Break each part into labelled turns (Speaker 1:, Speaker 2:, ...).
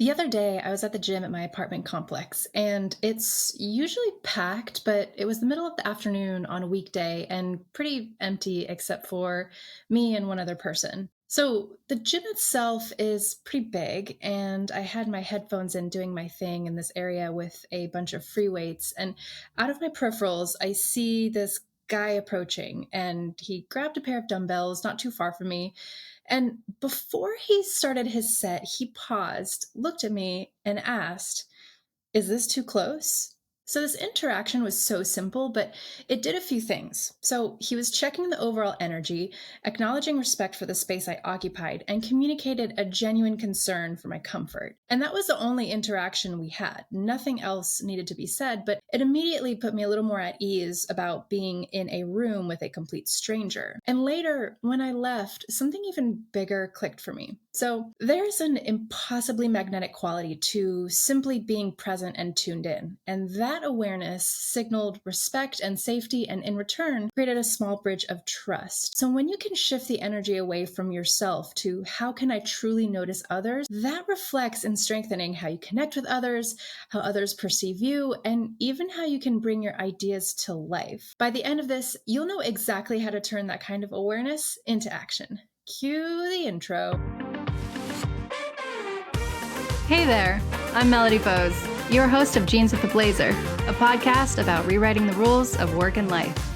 Speaker 1: The other day, I was at the gym at my apartment complex, and it's usually packed, but it was the middle of the afternoon on a weekday and pretty empty except for me and one other person. So the gym itself is pretty big, and I had my headphones in doing my thing in this area with a bunch of free weights. And out of my peripherals, I see this guy approaching, and he grabbed a pair of dumbbells not too far from me, and before he started his set, he paused, looked at me, and asked, "Is this too close?" So this interaction was so simple, but it did a few things. So he was checking the overall energy, acknowledging respect for the space I occupied, and communicated a genuine concern for my comfort. And that was the only interaction we had. Nothing else needed to be said, but it immediately put me a little more at ease about being in a room with a complete stranger. And later, when I left, something even bigger clicked for me. So there's an impossibly magnetic quality to simply being present and tuned in. And that awareness signaled respect and safety, and in return, created a small bridge of trust. So when you can shift the energy away from yourself to how can I truly notice others, that reflects in strengthening how you connect with others, how others perceive you, and even how you can bring your ideas to life. By the end of this, you'll know exactly how to turn that kind of awareness into action. Cue the intro.
Speaker 2: Hey there, I'm Melody Bose, your host of Jeans with a Blazer, a podcast about rewriting the rules of work and life.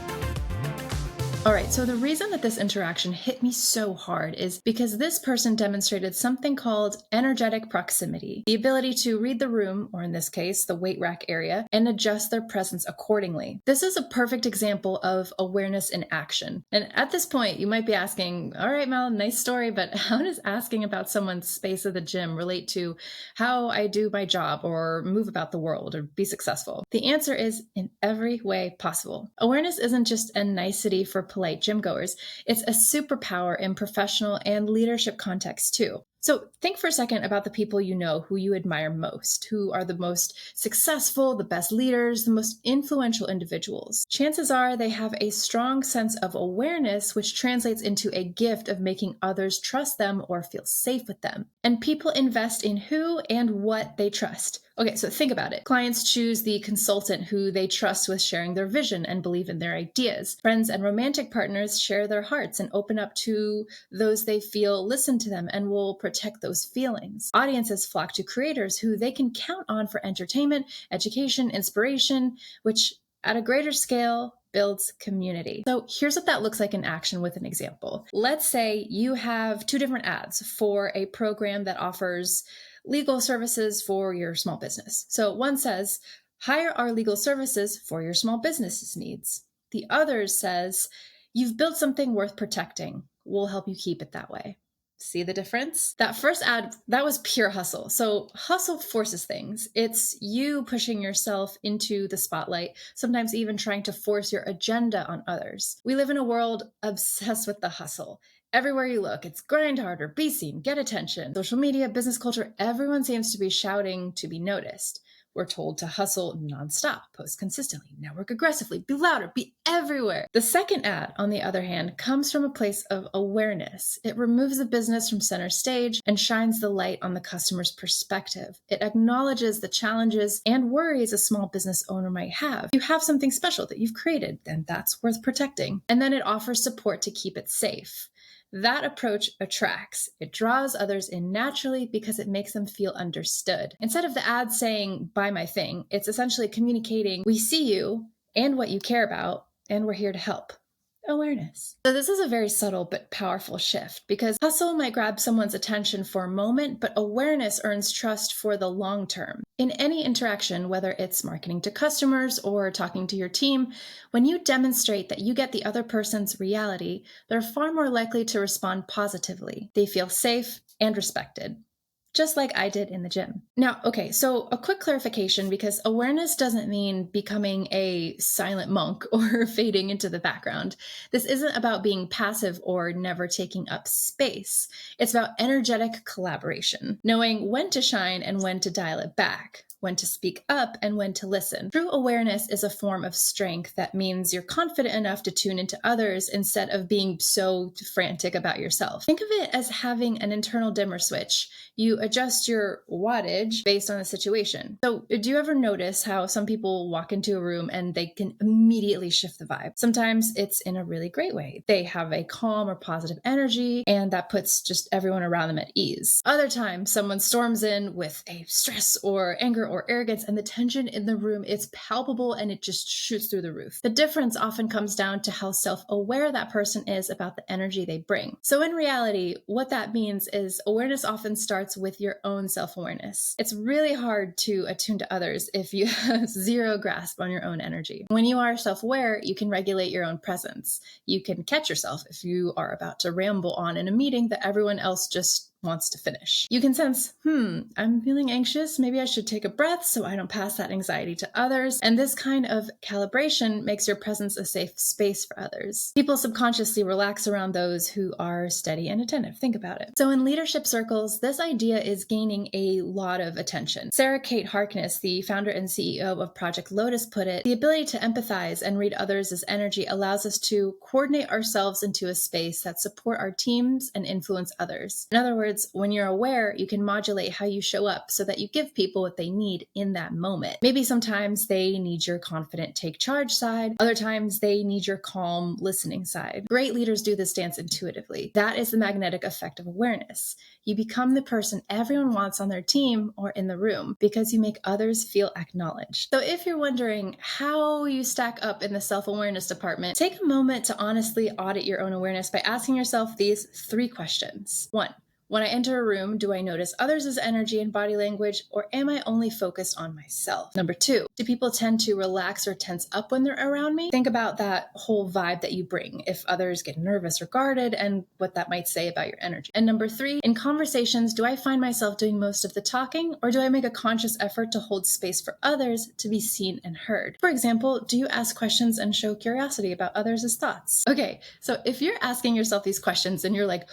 Speaker 1: All right, so the reason that this interaction hit me so hard is because this person demonstrated something called energetic proximity, the ability to read the room, or in this case, the weight rack area, and adjust their presence accordingly. This is a perfect example of awareness in action. And at this point, you might be asking, all right, Mel, nice story, but how does asking about someone's space at the gym relate to how I do my job or move about the world or be successful? The answer is in every way possible. Awareness isn't just a nicety for polite gym goers. It's a superpower in professional and leadership contexts too. So think for a second about the people you know who you admire most, who are the most successful, the best leaders, the most influential individuals. Chances are they have a strong sense of awareness, which translates into a gift of making others trust them or feel safe with them. And people invest in who and what they trust. Okay, so think about it. Clients choose the consultant who they trust with sharing their vision and believe in their ideas. Friends and romantic partners share their hearts and open up to those they feel listen to them and will protect those feelings. Audiences flock to creators who they can count on for entertainment, education, inspiration, which at a greater scale builds community. So here's what that looks like in action with an example. Let's say you have two different ads for a program that offers legal services for your small business. So one says, hire our legal services for your small business's needs. The other says, you've built something worth protecting. We'll help you keep it that way. See the difference? That first ad, that was pure hustle. So hustle forces things. It's you pushing yourself into the spotlight, sometimes even trying to force your agenda on others. We live in a world obsessed with the hustle. Everywhere you look, it's grind harder, be seen, get attention. Social media, business culture, everyone seems to be shouting to be noticed. We're told to hustle nonstop, post consistently, network aggressively, be louder, be everywhere. The second ad, on the other hand, comes from a place of awareness. It removes the business from center stage and shines the light on the customer's perspective. It acknowledges the challenges and worries a small business owner might have. You have something special that you've created, then that's worth protecting. And then it offers support to keep it safe. That approach attracts. It draws others in naturally because it makes them feel understood. Instead of the ad saying, buy my thing, it's essentially communicating, we see you and what you care about, and we're here to help. Awareness. So this is a very subtle but powerful shift because hustle might grab someone's attention for a moment, but awareness earns trust for the long term. In any interaction, whether it's marketing to customers or talking to your team, when you demonstrate that you get the other person's reality, they're far more likely to respond positively. They feel safe and respected. Just like I did in the gym. Now, okay, so a quick clarification because awareness doesn't mean becoming a silent monk or fading into the background. This isn't about being passive or never taking up space. It's about energetic collaboration, knowing when to shine and when to dial it back. when to speak up, and when to listen. True awareness is a form of strength that means you're confident enough to tune into others instead of being so frantic about yourself. Think of it as having an internal dimmer switch. You adjust your wattage based on the situation. So, do you ever notice how some people walk into a room and they can immediately shift the vibe? Sometimes it's in a really great way. They have a calm or positive energy, and that puts just everyone around them at ease. Other times, someone storms in with a stress or anger or arrogance, and the tension in the room is palpable and it just shoots through the roof. The difference often comes down to how self-aware that person is about the energy they bring. So in reality, what that means is awareness often starts with your own self-awareness. It's really hard to attune to others if you have zero grasp on your own energy. When you are self-aware, you can regulate your own presence. You can catch yourself if you are about to ramble on in a meeting that everyone else just wants to finish. You can sense, I'm feeling anxious. Maybe I should take a breath so I don't pass that anxiety to others. And this kind of calibration makes your presence a safe space for others. People subconsciously relax around those who are steady and attentive. Think about it. So in leadership circles, this idea is gaining a lot of attention. Sarah Kate Harkness, the founder and CEO of Project Lotus, put it, the ability to empathize and read others as energy allows us to coordinate ourselves into a space that support our teams and influence others. In other words, when you're aware, you can modulate how you show up so that you give people what they need in that moment. Maybe sometimes they need your confident take charge side. Other times they need your calm listening side. Great leaders do this dance intuitively. That is the magnetic effect of awareness. You become the person everyone wants on their team or in the room because you make others feel acknowledged. So if you're wondering how you stack up in the self-awareness department, take a moment to honestly audit your own awareness by asking yourself these 3 questions. 1. When I enter a room, do I notice others' energy and body language, or am I only focused on myself? Number 2, do people tend to relax or tense up when they're around me? Think about that whole vibe that you bring, if others get nervous or guarded, and what that might say about your energy. And number 3, in conversations, do I find myself doing most of the talking, or do I make a conscious effort to hold space for others to be seen and heard? For example, do you ask questions and show curiosity about others' thoughts? Okay, so if you're asking yourself these questions and you're like,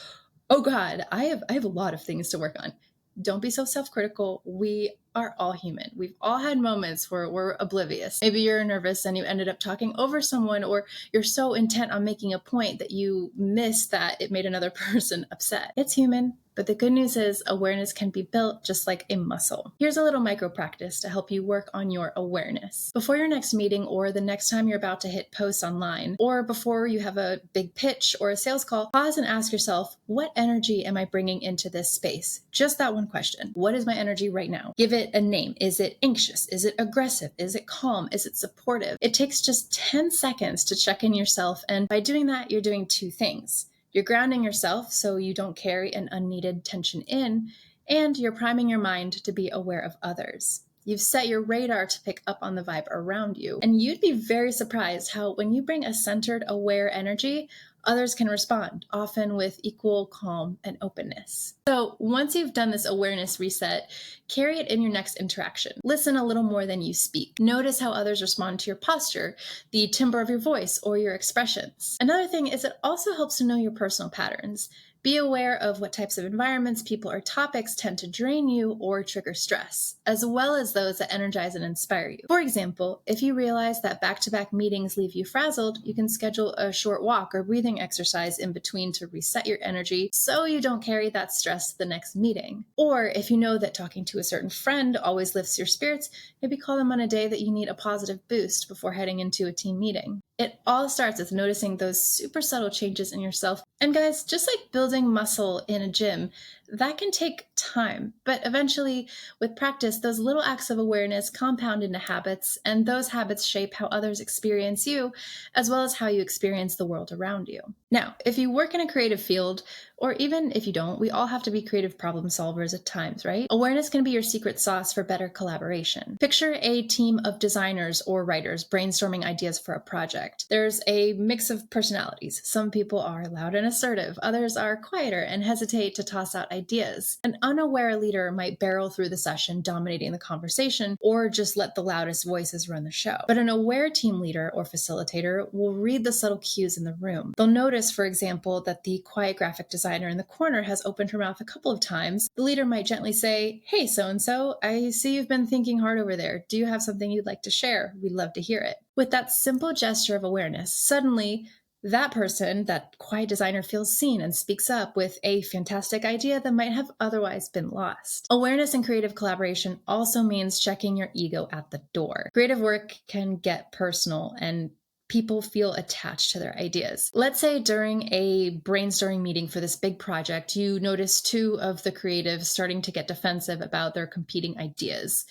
Speaker 1: oh God, I have a lot of things to work on. Don't be so self-critical. We are all human. We've all had moments where we're oblivious. Maybe you're nervous and you ended up talking over someone, or you're so intent on making a point that you missed that it made another person upset. It's human. But the good news is awareness can be built just like a muscle. Here's a little micro practice to help you work on your awareness. Before your next meeting, or the next time you're about to hit post online, or before you have a big pitch or a sales call, pause and ask yourself, what energy am I bringing into this space? Just that one question. What is my energy right now? Give it a name. Is it anxious? Is it aggressive? Is it calm? Is it supportive? It takes just 10 seconds to check in yourself. And by doing that, you're doing 2 things. You're grounding yourself so you don't carry an unneeded tension in, and you're priming your mind to be aware of others. You've set your radar to pick up on the vibe around you. And you'd be very surprised how when you bring a centered, aware energy, others can respond, often with equal calm and openness. So once you've done this awareness reset, carry it in your next interaction. Listen a little more than you speak. Notice how others respond to your posture, the timbre of your voice, or your expressions. Another thing is it also helps to know your personal patterns. Be aware of what types of environments, people, or topics tend to drain you or trigger stress, as well as those that energize and inspire you. For example, if you realize that back-to-back meetings leave you frazzled, you can schedule a short walk or breathing exercise in between to reset your energy so you don't carry that stress to the next meeting. Or if you know that talking to a certain friend always lifts your spirits, maybe call them on a day that you need a positive boost before heading into a team meeting. It all starts with noticing those super subtle changes in yourself. And guys, just like building muscle in a gym, that can take time. But eventually, with practice, those little acts of awareness compound into habits, and those habits shape how others experience you, as well as how you experience the world around you. Now, if you work in a creative field, or even if you don't, we all have to be creative problem solvers at times, right? Awareness can be your secret sauce for better collaboration. Picture a team of designers or writers brainstorming ideas for a project. There's a mix of personalities. Some people are loud and assertive. Others are quieter and hesitate to toss out ideas. An unaware leader might barrel through the session, dominating the conversation, or just let the loudest voices run the show. But an aware team leader or facilitator will read the subtle cues in the room. They'll notice, for example, that the quiet graphic designer in the corner has opened her mouth a couple of times. The leader might gently say, "Hey, so-and-so, I see you've been thinking hard over there. Do you have something you'd like to share? We'd love to hear it." With that simple gesture of awareness, suddenly that person, that quiet designer, feels seen and speaks up with a fantastic idea that might have otherwise been lost. Awareness in creative collaboration also means checking your ego at the door. Creative work can get personal and people feel attached to their ideas. Let's say during a brainstorming meeting for this big project, you notice two of the creatives starting to get defensive about their competing ideas.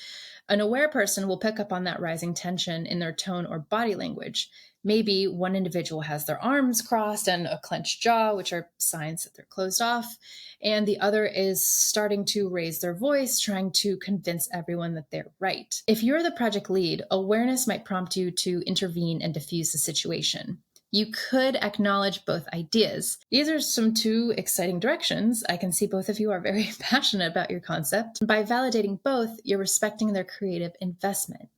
Speaker 1: An aware person will pick up on that rising tension in their tone or body language. Maybe one individual has their arms crossed and a clenched jaw, which are signs that they're closed off, and the other is starting to raise their voice, trying to convince everyone that they're right. If you're the project lead, awareness might prompt you to intervene and diffuse the situation. You could acknowledge both ideas. These are some two exciting directions. I can see both of you are very passionate about your concept. By validating both, you're respecting their creative investment.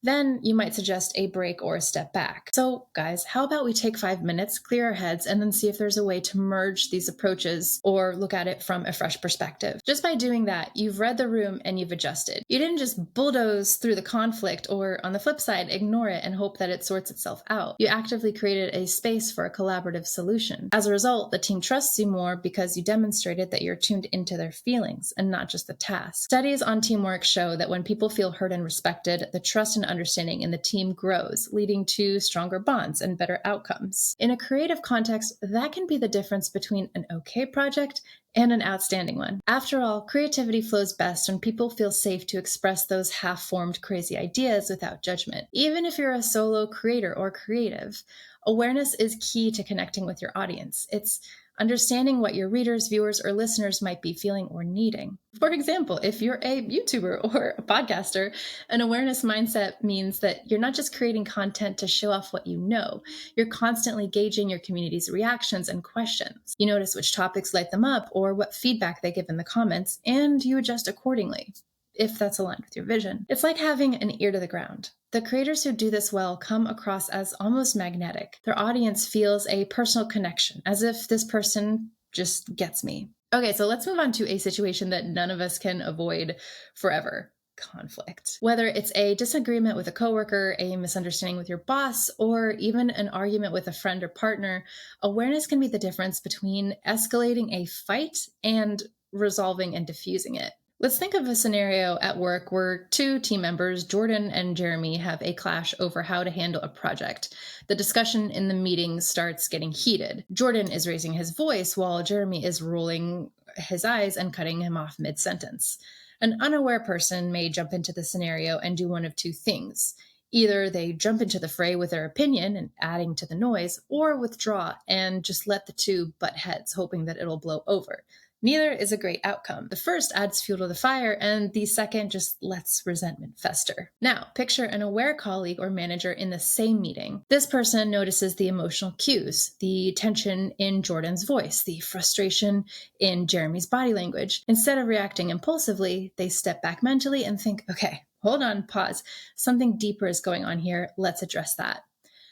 Speaker 1: Then you might suggest a break or a step back. So, guys, how about we take 5 minutes, clear our heads, and then see if there's a way to merge these approaches or look at it from a fresh perspective. Just by doing that, you've read the room and you've adjusted. You didn't just bulldoze through the conflict or, on the flip side, ignore it and hope that it sorts itself out. You actively created a space for a collaborative solution. As a result, the team trusts you more because you demonstrated that you're tuned into their feelings and not just the task. Studies on teamwork show that when people feel heard and respected, the trust and understanding in the team grows, leading to stronger bonds and better outcomes. In a creative context, that can be the difference between an okay project and an outstanding one. After all, creativity flows best when people feel safe to express those half-formed crazy ideas without judgment. Even if you're a solo creator or creative, awareness is key to connecting with your audience. It's understanding what your readers, viewers, or listeners might be feeling or needing. For example, if you're a YouTuber or a podcaster, an awareness mindset means that you're not just creating content to show off what you know, you're constantly gauging your community's reactions and questions. You notice which topics light them up or what feedback they give in the comments, and you adjust accordingly, if that's aligned with your vision. It's like having an ear to the ground. The creators who do this well come across as almost magnetic. Their audience feels a personal connection, as if this person just gets me. Okay, so let's move on to a situation that none of us can avoid forever: conflict. Whether it's a disagreement with a coworker, a misunderstanding with your boss, or even an argument with a friend or partner, awareness can be the difference between escalating a fight and resolving and diffusing it. Let's think of a scenario at work where two team members, Jordan and Jeremy, have a clash over how to handle a project. The discussion in the meeting starts getting heated. Jordan is raising his voice while Jeremy is rolling his eyes and cutting him off mid-sentence. An unaware person may jump into the scenario and do one of two things. Either they jump into the fray with their opinion and adding to the noise, or withdraw and just let the two butt heads, hoping that it'll blow over. Neither is a great outcome. The first adds fuel to the fire, and the second just lets resentment fester. Now, picture an aware colleague or manager in the same meeting. This person notices the emotional cues, the tension in Jordan's voice, the frustration in Jeremy's body language. Instead of reacting impulsively, they step back mentally and think, okay, hold on, pause. Something deeper is going on here. Let's address that.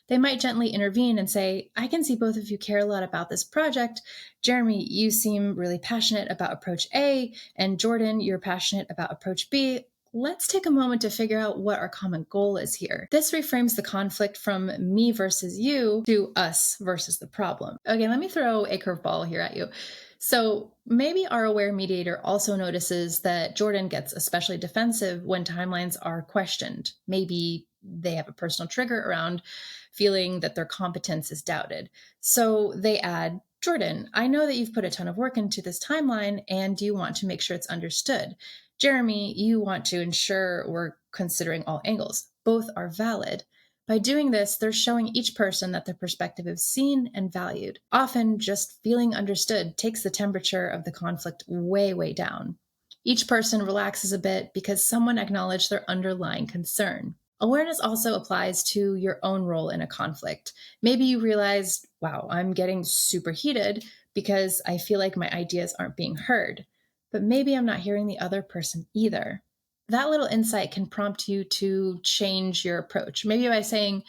Speaker 1: They might gently intervene and say, I can see both of you care a lot about this project. Jeremy, you seem really passionate about approach A, and Jordan, you're passionate about approach B. Let's take a moment to figure out what our common goal is here. This reframes the conflict from me versus you to us versus the problem. Okay, let me throw a curveball here at you. So maybe our aware mediator also notices that Jordan gets especially defensive when timelines are questioned. Maybe they have a personal trigger around feeling that their competence is doubted. So they add, Jordan, I know that you've put a ton of work into this timeline and you want to make sure it's understood. Jeremy, you want to ensure we're considering all angles. Both are valid. By doing this, they're showing each person that their perspective is seen and valued. Often, just feeling understood takes the temperature of the conflict way, way down. Each person relaxes a bit because someone acknowledged their underlying concern. Awareness also applies to your own role in a conflict. Maybe you realized, wow, I'm getting super heated, because I feel like my ideas aren't being heard, but maybe I'm not hearing the other person either. That little insight can prompt you to change your approach. Maybe by saying,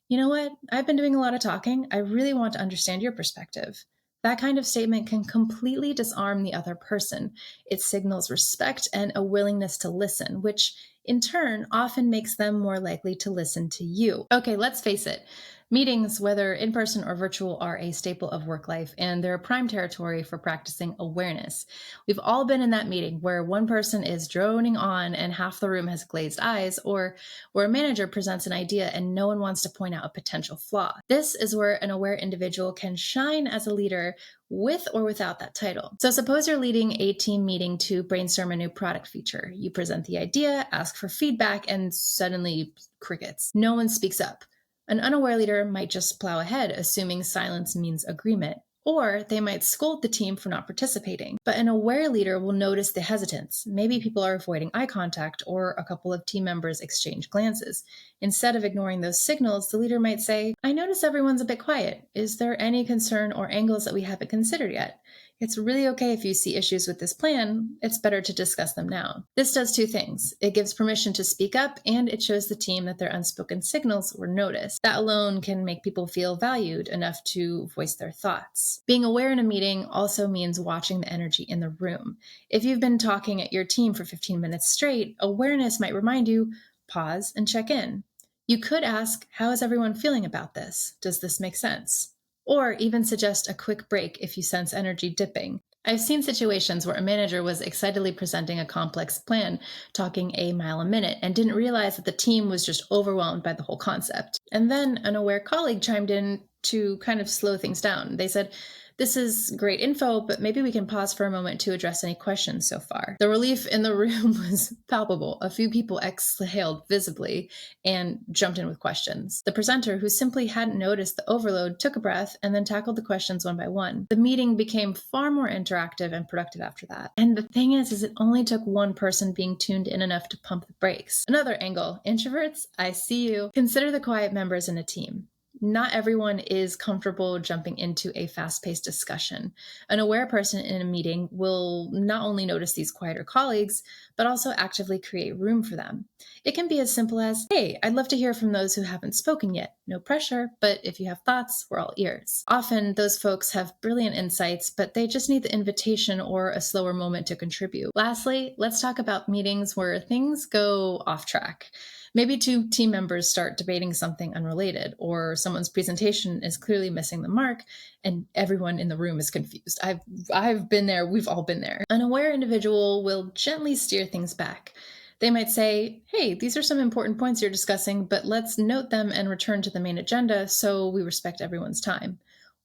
Speaker 1: you know what, I've been doing a lot of talking. I really want to understand your perspective. That kind of statement can completely disarm the other person. It signals respect and a willingness to listen, which in turn often makes them more likely to listen to you. Okay, let's face it. Meetings, whether in person or virtual, are a staple of work life, and they're a prime territory for practicing awareness. We've all been in that meeting where one person is droning on and half the room has glazed eyes, or where a manager presents an idea and no one wants to point out a potential flaw. This is where an aware individual can shine as a leader with or without that title. So suppose you're leading a team meeting to brainstorm a new product feature. You present the idea, ask for feedback, and suddenly crickets. No one speaks up. An unaware leader might just plow ahead, assuming silence means agreement. Or they might scold the team for not participating. But an aware leader will notice the hesitance. Maybe people are avoiding eye contact, or a couple of team members exchange glances. Instead of ignoring those signals, the leader might say, I notice everyone's a bit quiet. Is there any concern or angles that we haven't considered yet? It's really okay if you see issues with this plan. It's better to discuss them now. This does two things. It gives permission to speak up, and it shows the team that their unspoken signals were noticed. That alone can make people feel valued enough to voice their thoughts. Being aware in a meeting also means watching the energy in the room. If you've been talking at your team for 15 minutes straight, awareness might remind you, pause and check in. You could ask, how is everyone feeling about this? Does this make sense? Or even suggest a quick break if you sense energy dipping. I've seen situations where a manager was excitedly presenting a complex plan, talking a mile a minute, and didn't realize that the team was just overwhelmed by the whole concept. And then an aware colleague chimed in to kind of slow things down. They said, this is great info, but maybe we can pause for a moment to address any questions so far. The relief in the room was palpable. A few people exhaled visibly and jumped in with questions. The presenter, who simply hadn't noticed the overload, took a breath and then tackled the questions one by one. The meeting became far more interactive and productive after that. And the thing is it only took one person being tuned in enough to pump the brakes. Another angle, introverts, I see you. Consider the quiet members in a team. Not everyone is comfortable jumping into a fast-paced discussion. An aware person in a meeting will not only notice these quieter colleagues, but also actively create room for them. It can be as simple as, hey, I'd love to hear from those who haven't spoken yet. No pressure, but if you have thoughts, we're all ears. Often, those folks have brilliant insights, but they just need the invitation or a slower moment to contribute. Lastly, let's talk about meetings where things go off track. Maybe two team members start debating something unrelated, or someone's presentation is clearly missing the mark, and everyone in the room is confused. I've been there, we've all been there. An aware individual will gently steer things back. They might say, hey, these are some important points you're discussing, but let's note them and return to the main agenda so we respect everyone's time.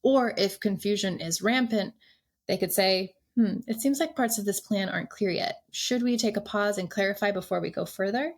Speaker 1: Or if confusion is rampant, they could say, it seems like parts of this plan aren't clear yet. Should we take a pause and clarify before we go further?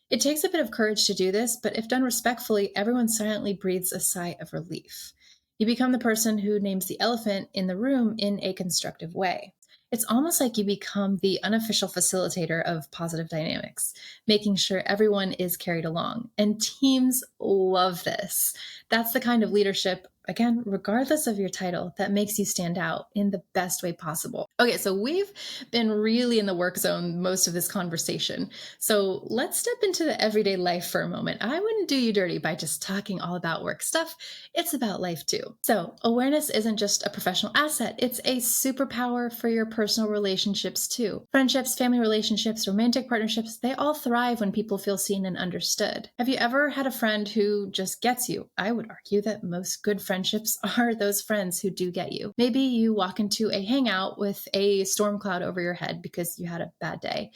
Speaker 1: It takes a bit of courage to do this, but if done respectfully, everyone silently breathes a sigh of relief. You become the person who names the elephant in the room in a constructive way. It's almost like you become the unofficial facilitator of positive dynamics, making sure everyone is carried along. And teams love this. That's the kind of leadership, again, regardless of your title, that makes you stand out in the best way possible. Okay, so we've been really in the work zone most of this conversation. So let's step into the everyday life for a moment. I wouldn't do you dirty by just talking all about work stuff. It's about life too. So awareness isn't just a professional asset. It's a superpower for your personal relationships too. Friendships, family relationships, romantic partnerships, they all thrive when people feel seen and understood. Have you ever had a friend who just gets you? I would argue that most good friendships are those friends who do get you. Maybe you walk into a hangout with a storm cloud over your head because you had a bad day.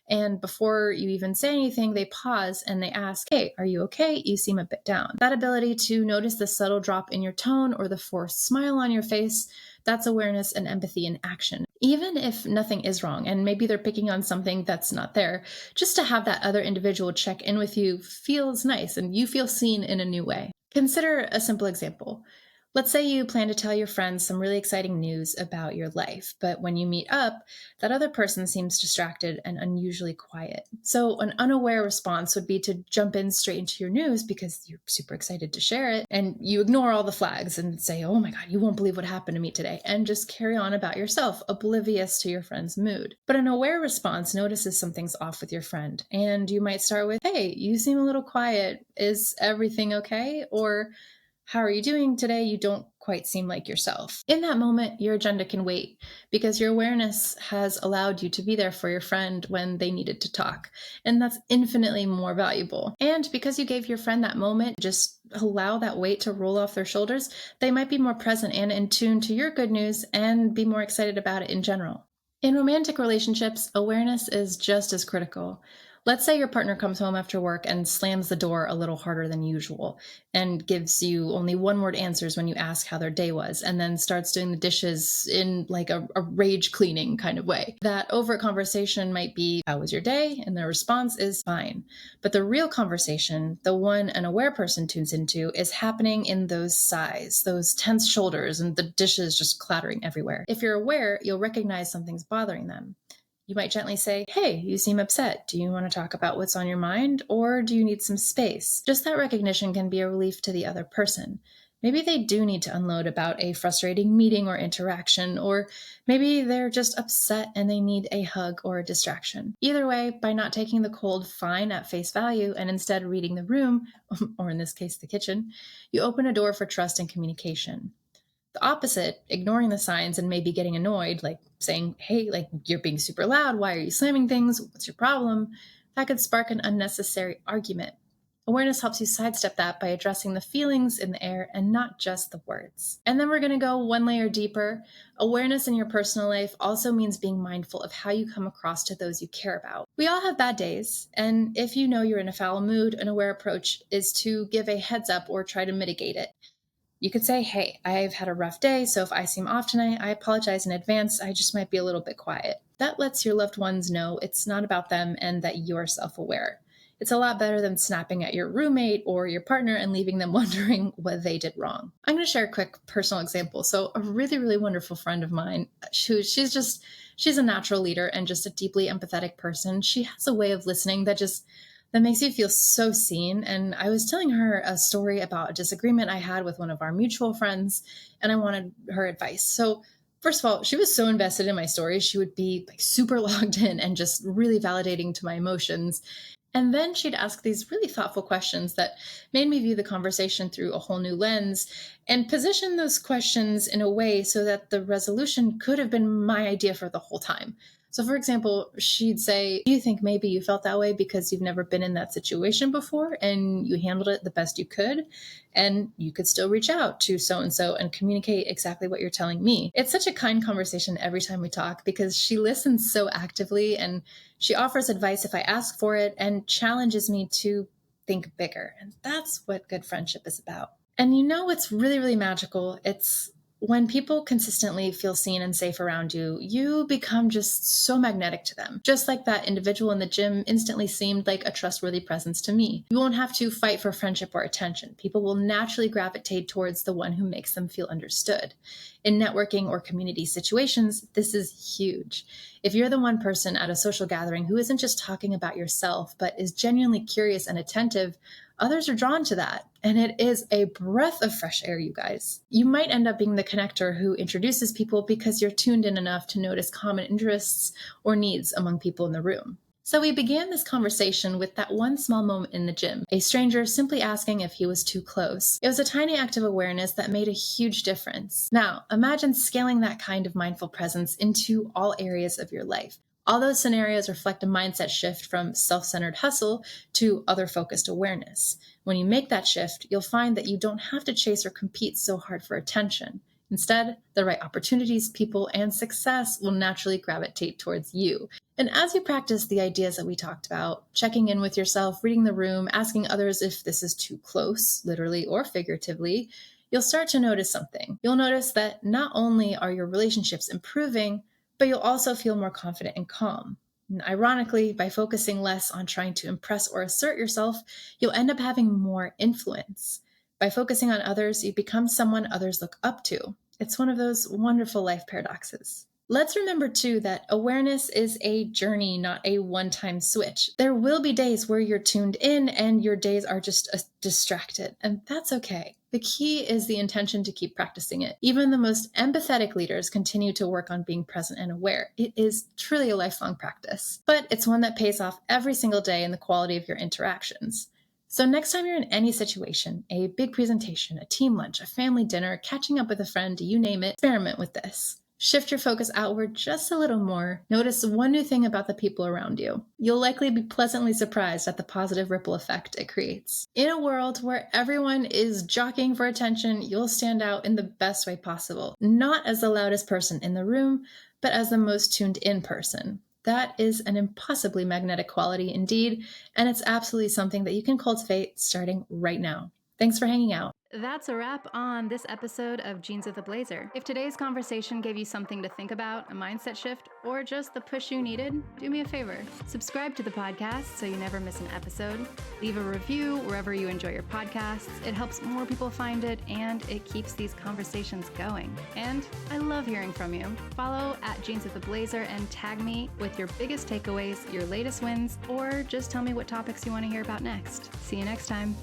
Speaker 1: And before you even say anything, they pause and they ask, hey, are you okay? You seem a bit down. That ability to notice the subtle drop in your tone or the forced smile on your face, that's awareness and empathy in action. Even if nothing is wrong, and maybe they're picking on something that's not there, just to have that other individual check in with you feels nice and you feel seen in a new way. Consider a simple example. Let's say you plan to tell your friends some really exciting news about your life, but when you meet up, that other person seems distracted and unusually quiet. So, an unaware response would be to jump in straight into your news because you're super excited to share it, and you ignore all the flags and say, "Oh my God, you won't believe what happened to me today," and just carry on about yourself, oblivious to your friend's mood. But an aware response notices something's off with your friend, and you might start with, "Hey, you seem a little quiet. Is everything okay?" Or, "How are you doing today? You don't quite seem like yourself." In that moment, your agenda can wait because your awareness has allowed you to be there for your friend when they needed to talk. And that's infinitely more valuable. And because you gave your friend that moment, just allow that weight to roll off their shoulders, they might be more present and in tune to your good news and be more excited about it in general. In romantic relationships, awareness is just as critical. Let's say your partner comes home after work and slams the door a little harder than usual and gives you only one word answers when you ask how their day was, and then starts doing the dishes in like a rage cleaning kind of way. That overt conversation might be, "How was your day?" And the response is, "Fine." But the real conversation, the one an aware person tunes into, is happening in those sighs, those tense shoulders, and the dishes just clattering everywhere. If you're aware, you'll recognize something's bothering them. You might gently say, "Hey, you seem upset. Do you want to talk about what's on your mind, or do you need some space?" Just that recognition can be a relief to the other person. Maybe they do need to unload about a frustrating meeting or interaction, or maybe they're just upset and they need a hug or a distraction. Either way, by not taking the cold fine at face value and instead reading the room, or in this case, the kitchen, you open a door for trust and communication. The opposite, ignoring the signs and maybe getting annoyed, like saying, "Hey, like you're being super loud. Why are you slamming things? What's your problem?" That could spark an unnecessary argument. Awareness helps you sidestep that by addressing the feelings in the air and not just the words. And then we're going to go one layer deeper. Awareness in your personal life also means being mindful of how you come across to those you care about. We all have bad days, and if you know you're in a foul mood, an aware approach is to give a heads up or try to mitigate it. You could say, "Hey, I've had a rough day, so if I seem off tonight, I apologize in advance. I just might be a little bit quiet." That lets your loved ones know it's not about them and that you're self aware. It's a lot better than snapping at your roommate or your partner and leaving them wondering what they did wrong. I'm going to share a quick personal example. So, a really, really wonderful friend of mine, she's a natural leader and just a deeply empathetic person. She has a way of listening that makes you feel so seen. And I was telling her a story about a disagreement I had with one of our mutual friends, and I wanted her advice. So, first of all, she was so invested in my story. She would be like super logged in and just really validating to my emotions. And then she'd ask these really thoughtful questions that made me view the conversation through a whole new lens and position those questions in a way so that the resolution could have been my idea for the whole time. So, for example, she'd say, "Do you think maybe you felt that way because you've never been in that situation before and you handled it the best you could? And you could still reach out to so and so and communicate exactly what you're telling me." It's such a kind conversation every time we talk because she listens so actively and she offers advice if I ask for it and challenges me to think bigger. And that's what good friendship is about. And you know what's really, really magical? It's when people consistently feel seen and safe around you, you become just so magnetic to them. Just like that individual in the gym instantly seemed like a trustworthy presence to me. You won't have to fight for friendship or attention. People will naturally gravitate towards the one who makes them feel understood. In networking or community situations, this is huge. If you're the one person at a social gathering who isn't just talking about yourself, but is genuinely curious and attentive, others are drawn to that. And it is a breath of fresh air, you guys. You might end up being the connector who introduces people because you're tuned in enough to notice common interests or needs among people in the room. So we began this conversation with that one small moment in the gym, a stranger simply asking if he was too close. It was a tiny act of awareness that made a huge difference. Now, imagine scaling that kind of mindful presence into all areas of your life. All those scenarios reflect a mindset shift from self-centered hustle to other-focused awareness. When you make that shift, you'll find that you don't have to chase or compete so hard for attention. Instead, the right opportunities, people, and success will naturally gravitate towards you. And as you practice the ideas that we talked about, checking in with yourself, reading the room, asking others if this is too close, literally or figuratively, you'll start to notice something. You'll notice that not only are your relationships improving, but you'll also feel more confident and calm. And ironically, by focusing less on trying to impress or assert yourself, you'll end up having more influence. By focusing on others, you become someone others look up to. It's one of those wonderful life paradoxes. Let's remember, too, that awareness is a journey, not a one-time switch. There will be days where you're tuned in and your days are just distracted, and that's okay. The key is the intention to keep practicing it. Even the most empathetic leaders continue to work on being present and aware. It is truly a lifelong practice, but it's one that pays off every single day in the quality of your interactions. So next time you're in any situation, a big presentation, a team lunch, a family dinner, catching up with a friend, you name it, experiment with this. Shift your focus outward just a little more. Notice one new thing about the people around you. You'll likely be pleasantly surprised at the positive ripple effect it creates. In a world where everyone is jockeying for attention, you'll stand out in the best way possible. Not as the loudest person in the room, but as the most tuned in person. That is an impossibly magnetic quality indeed, and it's absolutely something that you can cultivate starting right now. Thanks for hanging out.
Speaker 2: That's a wrap on this episode of Jeans with a Blazer. If today's conversation gave you something to think about, a mindset shift, or just the push you needed, do me a favor. Subscribe to the podcast so you never miss an episode. Leave a review wherever you enjoy your podcasts. It helps more people find it, and it keeps these conversations going. And I love hearing from you. Follow at Jeans with a Blazer and tag me with your biggest takeaways, your latest wins, or just tell me what topics you want to hear about next. See you next time.